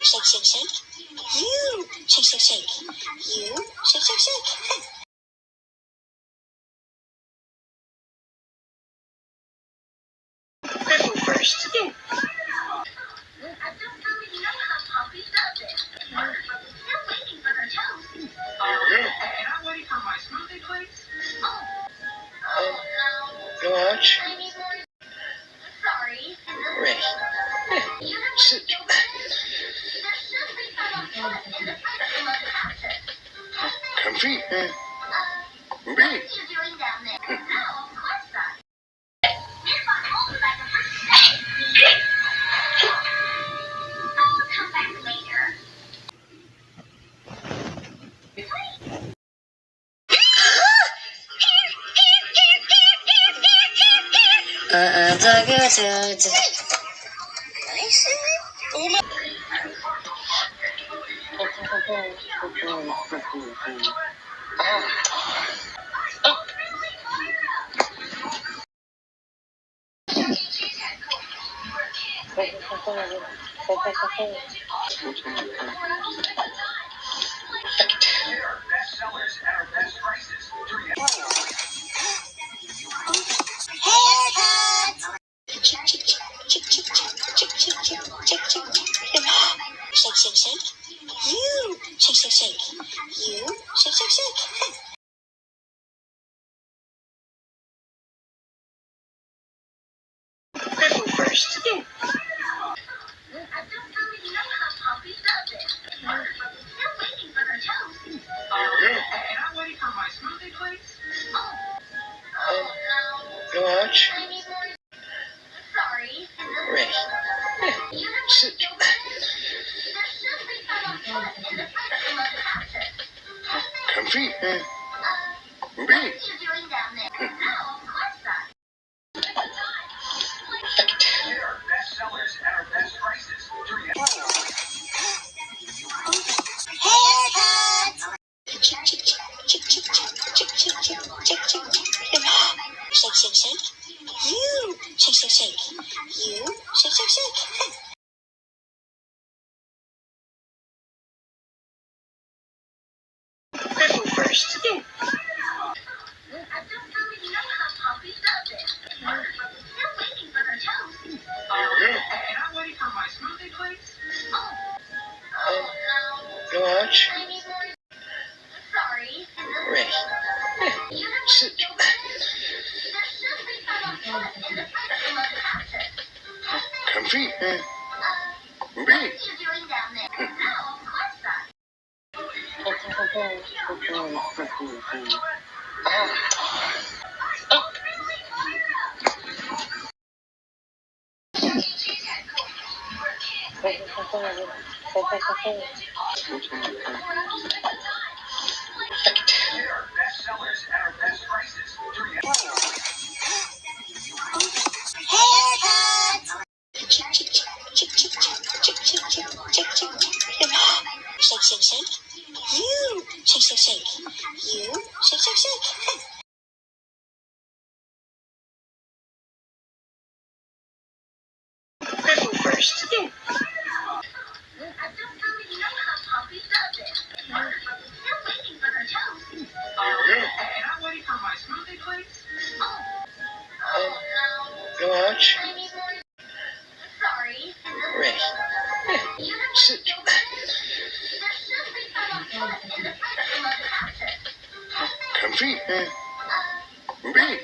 Shake, shake, shake. You shake, shake, shake. You shake, shake, shake. Purple first. Yeah. Watch. Ready. Sit. Comfy. Ready. Shake, shake, shake. You shake, shake, shake. You shake, shake, shake. Purple first. Yeah. Watch. Ready. Sit. Comfy. Ready. Shake, shake, shake. You shake, shake, shake. You shake, shake, shake. Purple first. Yeah. Watch. Ready. Sit. Comfy. Ready. Shake, shake, shake. You shake, shake, shake. You shake, shake, shake. Purple first. Yeah. Watch. Ready. Sit. Comfy. Ready.